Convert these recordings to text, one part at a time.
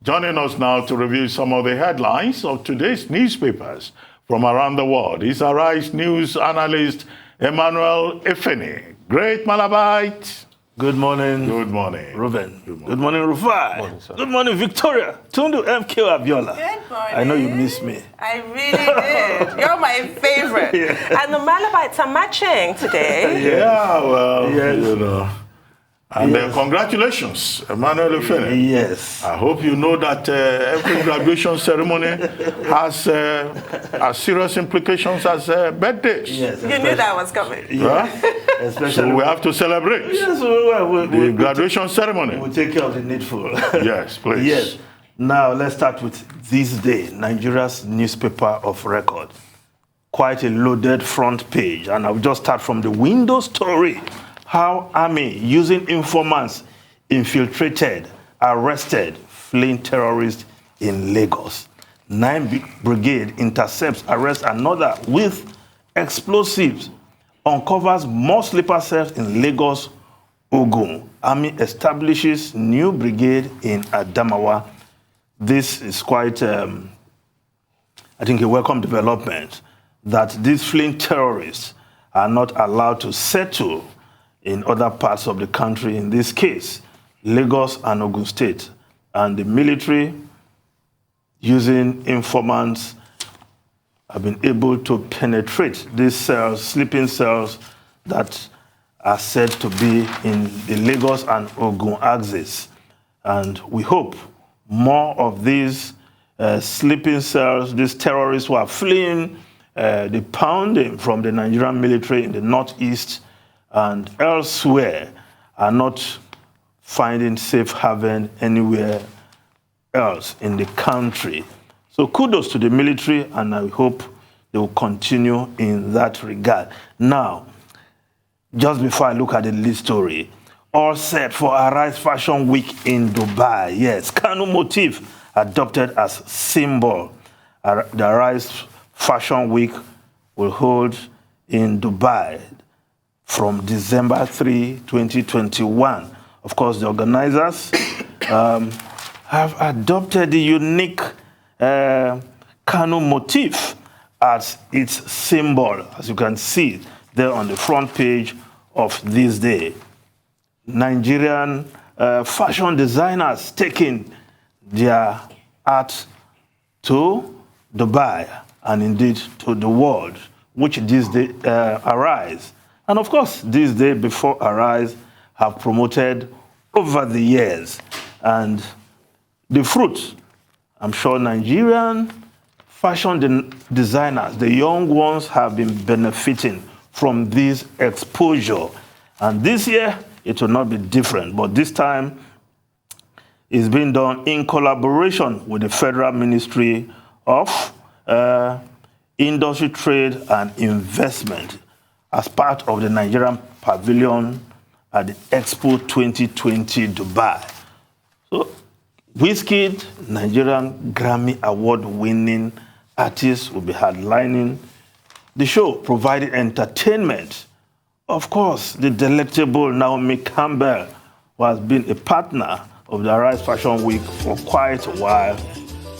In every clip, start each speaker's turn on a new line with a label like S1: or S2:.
S1: Joining us now to review some of the headlines of today's newspapers from around the world is Arise News analyst Emmanuel Ifeni. Great Malabite.
S2: Good morning.
S1: Good morning.
S2: Ruben. Good morning, Rufai.
S1: Morning, sir.
S2: Good morning, Victoria. Tundu MK Abiola.
S3: Good morning.
S2: I know you miss me.
S3: I really did. You're my favorite.
S2: Yeah.
S3: And the Malabites are matching today.
S1: Yeah, well,
S2: Yes.
S1: you know. And congratulations, Emmanuel Ifeni.
S2: Yes.
S1: I hope you know that every graduation ceremony has as serious implications as birthdays.
S2: Yes.
S3: You knew that was coming.
S1: Huh?
S2: Especially.
S1: So we have to celebrate
S2: Yes,
S1: the graduation ceremony.
S2: we'll take care of the needful.
S1: Yes, please.
S2: Yes. Now, let's start with This Day, Nigeria's newspaper of record. Quite a loaded front page. And I'll just start from the window story. How army using informants infiltrated, arrested fleeing terrorists in Lagos. 9 Brigade intercepts, arrests another with explosives. Uncovers more sleeper cells in Lagos, Ogun. Army establishes new brigade in Adamawa. This is quite, I think, a welcome development that these fleeing terrorists are not allowed to settle in other parts of the country, in this case, Lagos and Ogun State. And the military, using informants, have been able to penetrate these cells, sleeping cells that are said to be in the Lagos and Ogun axis. And we hope more of these sleeping cells, these terrorists who are fleeing the pounding from the Nigerian military in the northeast and elsewhere, are not finding safe haven anywhere else in the country. So kudos to the military, and I hope they will continue in that regard. Now, just before I look at the lead story, all set for Arise Fashion Week in Dubai. Yes, Kanu motif adopted as symbol. The Arise Fashion Week will hold in Dubai from December 3, 2021. Of course, the organizers have adopted the unique Kanu motif as its symbol, as you can see there on the front page of This Day. Nigerian fashion designers taking their art to Dubai and indeed to the world, which This Day Arise. And of course, This Day before Arise have promoted over the years. And the fruit, I'm sure Nigerian fashion designers, the young ones, have been benefiting from this exposure. And this year, it will not be different. But this time, it's being done in collaboration with the Federal Ministry of Industry, Trade and Investment as part of the Nigerian Pavilion at the Expo 2020 Dubai. So, Wizkid, Nigerian Grammy Award-winning artist, will be headlining the show, providing entertainment. Of course, the delectable Naomi Campbell, who has been a partner of the Arise Fashion Week for quite a while,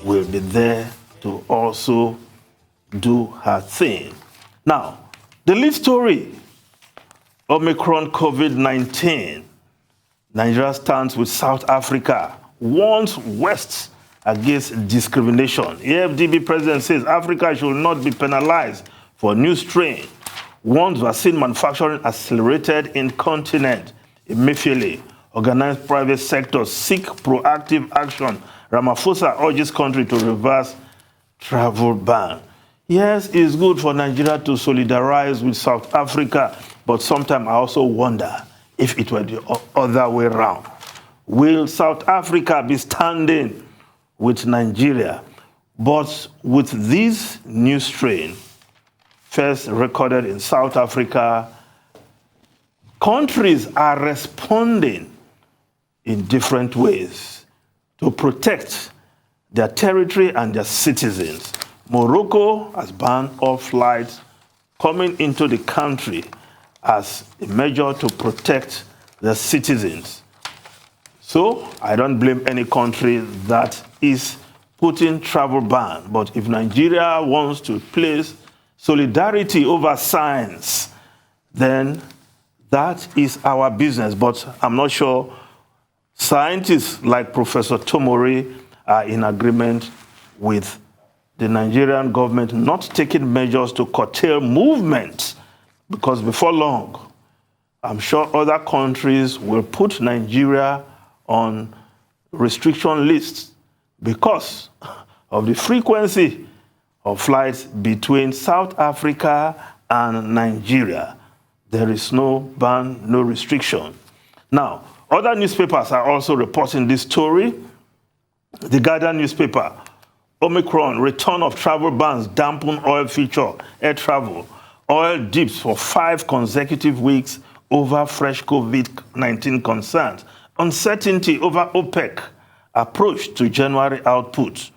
S2: will be there to also do her thing. Now, the lead story, Omicron COVID-19. Nigeria stands with South Africa, warns West against discrimination. AFDB president says Africa should not be penalized for new strain. Warns vaccine manufacturing accelerated in continent. Emefiele, organized private sector seek proactive action. Ramaphosa urges country to reverse travel ban. Yes, it's good for Nigeria to solidarize with South Africa, but sometimes I also wonder if it were the other way around. Will South Africa be standing with Nigeria? But with this new strain, first recorded in South Africa, countries are responding in different ways to protect their territory and their citizens. Morocco has banned all flights coming into the country as a measure to protect their citizens. So I don't blame any country that is putting travel ban. But if Nigeria wants to place solidarity over science, then that is our business. But I'm not sure scientists like Professor Tomori are in agreement with the Nigerian government not taking measures to curtail movement, because before long, I'm sure other countries will put Nigeria on restriction lists because of the frequency of flights between South Africa and Nigeria. There is no ban, no restriction. Now, other newspapers are also reporting this story. The Guardian newspaper, Omicron, return of travel bans dampen oil future, air travel. Oil dips for 5 consecutive weeks over fresh COVID-19 concerns. Uncertainty over OPEC approach to January output.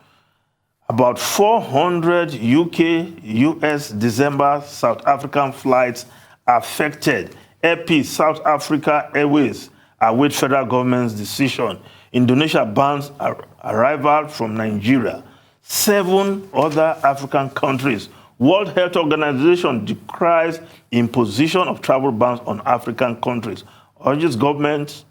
S2: About 400 UK, US, December, South African flights affected. AP South Africa Airways await federal government's decision. Indonesia bans arrival from Nigeria. 7 other African countries. World Health Organization decries imposition of travel bans on African countries. Urges governments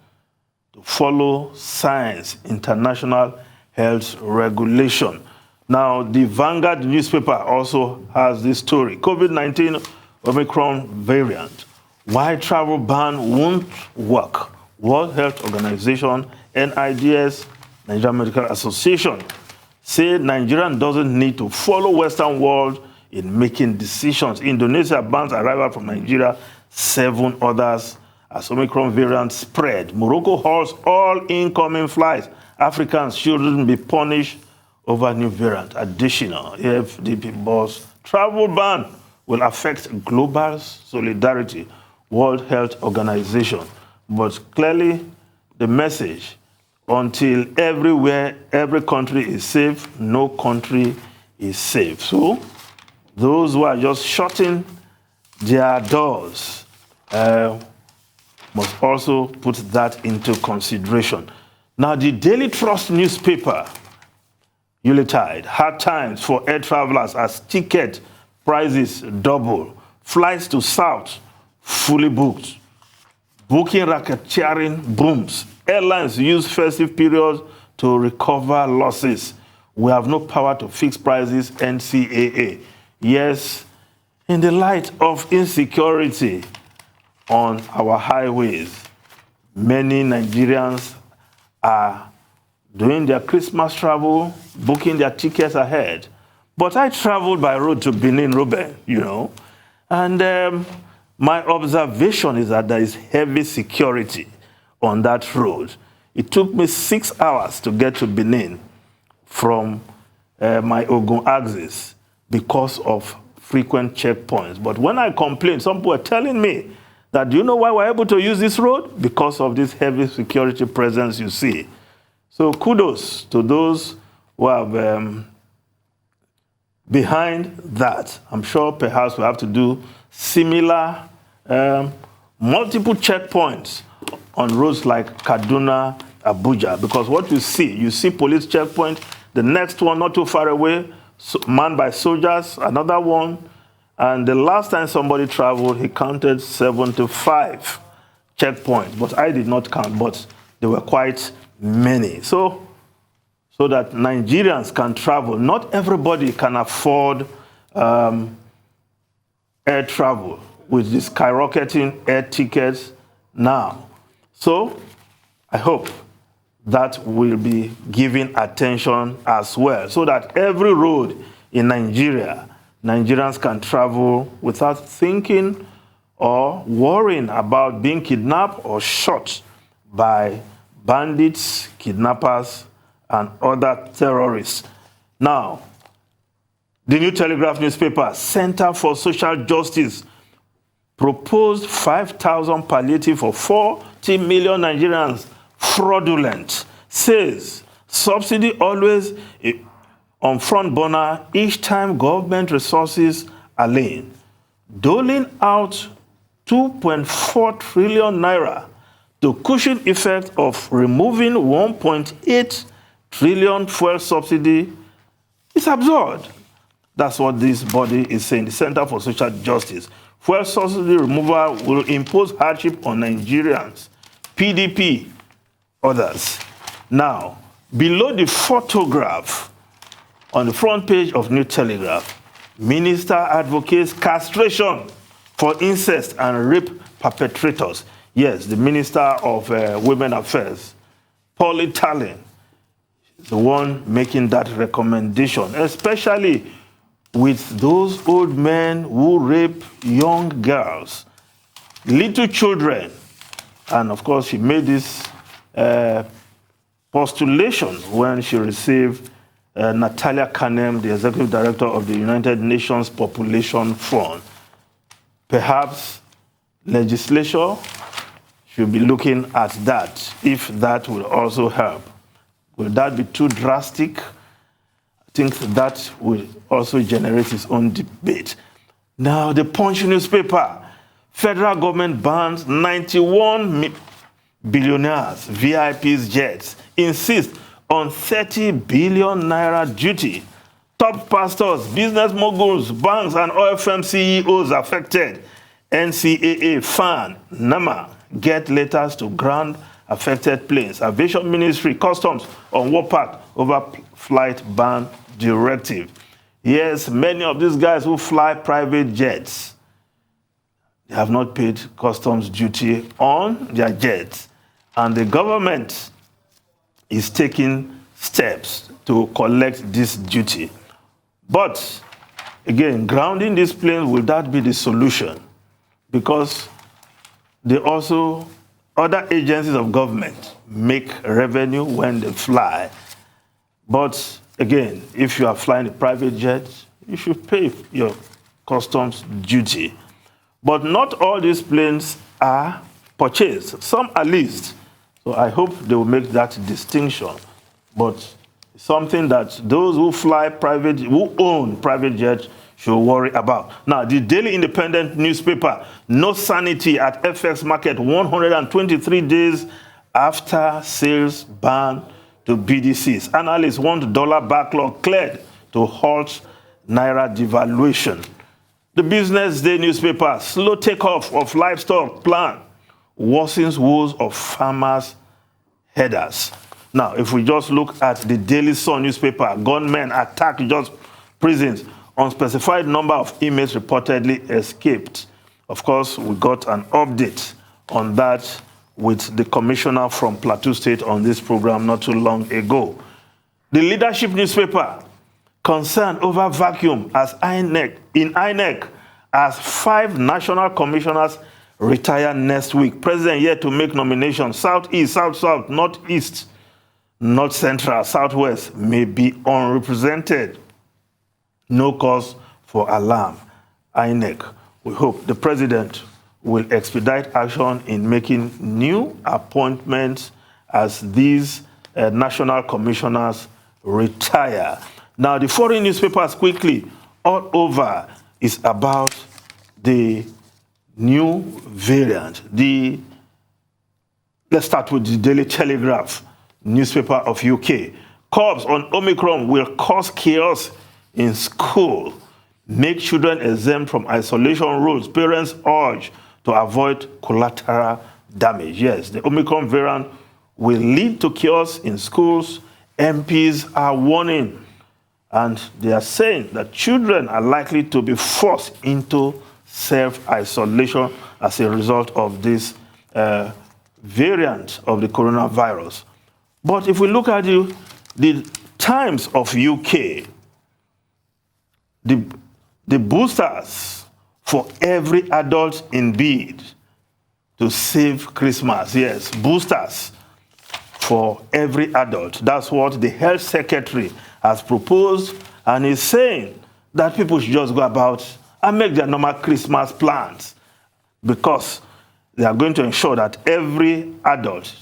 S2: to follow science, international health regulation. Now, the Vanguard newspaper also has this story. COVID-19 Omicron variant. Why travel ban won't work. World Health Organization, NIDS, Nigerian Medical Association, say Nigeria doesn't need to follow Western world in making decisions. Indonesia bans arrival from Nigeria, 7 others as Omicron variant spread. Morocco halts all incoming flights. Africans shouldn't be punished over new variant. Additional AFDP boss, travel ban will affect global solidarity, World Health Organization. But clearly, the message, until every country is safe, no country is safe. So, those who are just shutting their doors must also put that into consideration. Now, the Daily Trust newspaper, Yuletide, hard times for air travelers as ticket prices double. Flights to South fully booked. Booking racketeering booms. Airlines use festive periods to recover losses. We have no power to fix prices, NCAA. Yes, in the light of insecurity on our highways, many Nigerians are doing their Christmas travel, booking their tickets ahead. But I traveled by road to Benin, Ruben, and my observation is that there is heavy security on that road. It took me 6 hours to get to Benin from my Ogun axis because of frequent checkpoints. But when I complained, some people were telling me that, do you know why we're able to use this road? Because of this heavy security presence you see. So kudos to those who have behind that. I'm sure perhaps we have to do similar multiple checkpoints on roads like Kaduna, Abuja, because what you see police checkpoint, the next one not too far away, manned by soldiers, another one, and the last time somebody traveled, he counted 75 checkpoints, but I did not count, but there were quite many. So that Nigerians can travel. Not everybody can afford air travel with the skyrocketing air tickets now. So I hope that will be given attention as well, so that every road in Nigeria, Nigerians can travel without thinking or worrying about being kidnapped or shot by bandits, kidnappers, and other terrorists. Now, the New Telegraph newspaper, Center for Social Justice, proposed 5,000 palliative for 40 million Nigerians, fraudulent. Says, subsidy always on front burner each time government resources are lean. Doling out 2.4 trillion naira to cushion effect of removing 1.8 trillion fuel subsidy. It's absurd. That's what this body is saying, the Center for Social Justice. Fuel subsidy removal will impose hardship on Nigerians, PDP, others. Now, below the photograph, on the front page of New Telegraph, minister advocates castration for incest and rape perpetrators. Yes, the Minister of Women Affairs, Polly Tallinn, is the one making that recommendation, especially with those old men who rape young girls, little children. And of course, she made this postulation when she received Natalia Kanem, the Executive Director of the United Nations Population Fund. Perhaps legislature should be looking at that, if that will also help. Will that be too drastic? I think that will also generate its own debate. Now, the Punch newspaper. Federal government bans 91 billionaires, VIPs jets, insist on 30 billion naira duty. Top pastors, business moguls, banks, and oil firm CEOs affected. NCAA fan, NAMA, get letters to ground affected planes. Aviation Ministry, Customs on warpath over flight ban directive. Yes, many of these guys who fly private jets, they have not paid customs duty on their jets. And the government is taking steps to collect this duty. But again, grounding these planes, will that be the solution? Because they also, other agencies of government make revenue when they fly. But again, if you are flying a private jet, you should pay your customs duty. But not all these planes are purchased. Some are leased. So I hope they will make that distinction. But something that those who fly private, who own private jets, should worry about. Now, the Daily Independent newspaper, no sanity at FX market 123 days after sales ban to BDCs. Analysts want dollar backlog cleared to halt naira devaluation. The Business Day newspaper, slow takeoff of livestock plan worsens woes of farmers' headers. Now, if we just look at the Daily Sun newspaper, gunmen attack just prisons. Unspecified number of inmates reportedly escaped. Of course, we got an update on that with the commissioner from Plateau State on this program not too long ago. The Leadership newspaper, concern over vacuum as INEC as 5 national commissioners retire next week. President yet to make nominations. Southeast, South-South, Northeast, North Central, Southwest may be unrepresented. No cause for alarm. INEC, we hope the president will expedite action in making new appointments as these national commissioners retire. Now, the foreign newspapers quickly all over is about the new variant. Let's start with the Daily Telegraph newspaper of UK. Curbs on Omicron will cause chaos in school. Make children exempt from isolation rules. Parents urge to avoid collateral damage. Yes, the Omicron variant will lead to chaos in schools. MPs are warning, and they are saying that children are likely to be forced into self-isolation as a result of this variant of the coronavirus. But if we look at the Times of UK, the boosters for every adult in bid to save Christmas. Yes, boosters for every adult. That's what the health secretary has proposed, and is saying that people should just go about and make their normal Christmas plans, because they are going to ensure that every adult,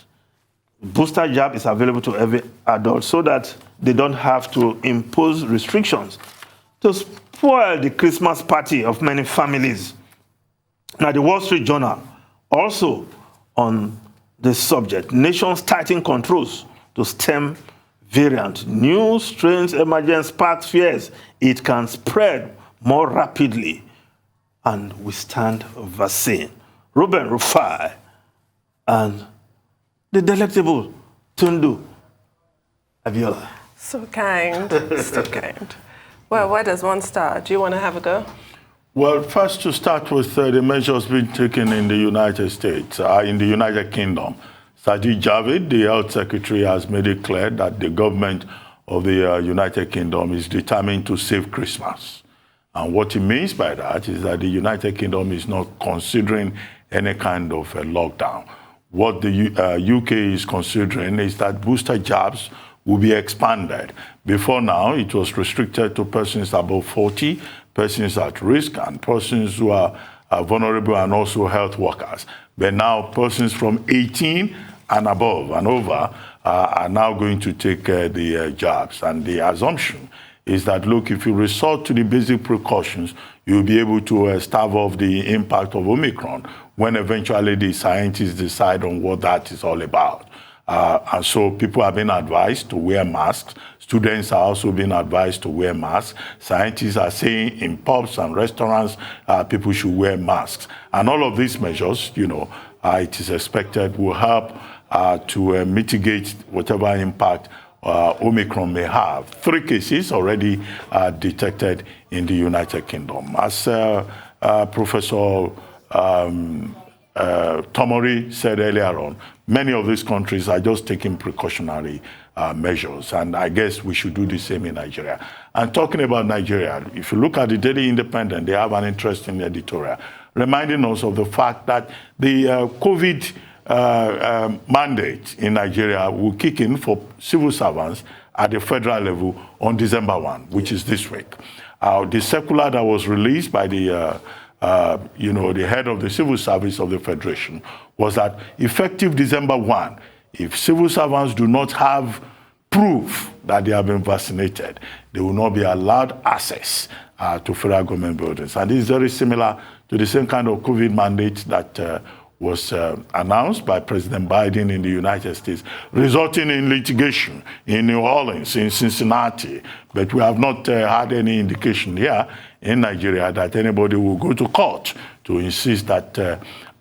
S2: booster jab is available to every adult, so that they don't have to impose restrictions to spoil the Christmas party of many families. Now, the Wall Street Journal also on this subject. Nations tighten controls to stem variant. New strains emergence sparks fears it can spread more rapidly and withstand vaccine. Ruben Rufai and the delectable Tundu Abiola.
S3: So kind, so kind. Well, where does one start? Do you want to have a go?
S1: Well, first to start with the measures being taken in the United States, in the United Kingdom. Sajid Javid, the health secretary, has made it clear that the government of the United Kingdom is determined to save Christmas. And what he means by that is that the United Kingdom is not considering any kind of a lockdown. What the UK is considering is that booster jabs will be expanded. Before now, it was restricted to persons above 40, persons at risk, and persons who are vulnerable, and also health workers. But now persons from 18 and above and over are now going to take the jabs. And the assumption is that, look, if you resort to the basic precautions, you'll be able to stave off the impact of Omicron when eventually the scientists decide on what that is all about. And so people have been advised to wear masks. Students are also being advised to wear masks. Scientists are saying in pubs and restaurants, people should wear masks. And all of these measures, it is expected will help to mitigate whatever impact Omicron may have. 3 cases already detected in the United Kingdom. As Professor Tomori said earlier on, many of these countries are just taking precautionary measures, and I guess we should do the same in Nigeria. And talking about Nigeria, if you look at the Daily Independent, they have an interesting editorial reminding us of the fact that the COVID mandate in Nigeria will kick in for civil servants at the federal level on December 1, which is this week. The circular that was released by the the head of the civil service of the Federation was that effective December 1, if civil servants do not have proof that they have been vaccinated, they will not be allowed access to federal government buildings. And this is very similar to the same kind of COVID mandate that was announced by President Biden in the United States, resulting in litigation in New Orleans, in Cincinnati. But we have not had any indication here in Nigeria that anybody will go to court to insist that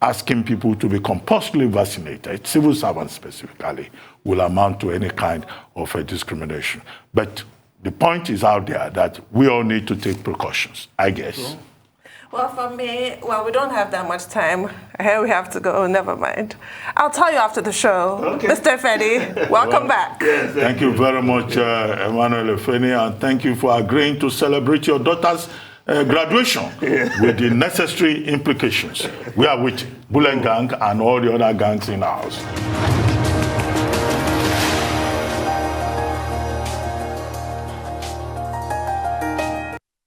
S1: asking people to be compulsorily vaccinated, civil servants specifically, will amount to any kind of a discrimination. But the point is out there that we all need to take precautions, I guess.
S3: Cool. Well, for me, we don't have that much time. Here we have to go, never mind. I'll tell you after the show. Okay. Mr. Feni, welcome back.
S1: Yes, thank you very much, Emmanuel Feni, and thank you for agreeing to celebrate your daughter's graduation with the necessary implications. We are waiting, Bullet Gang and all the other gangs in the house.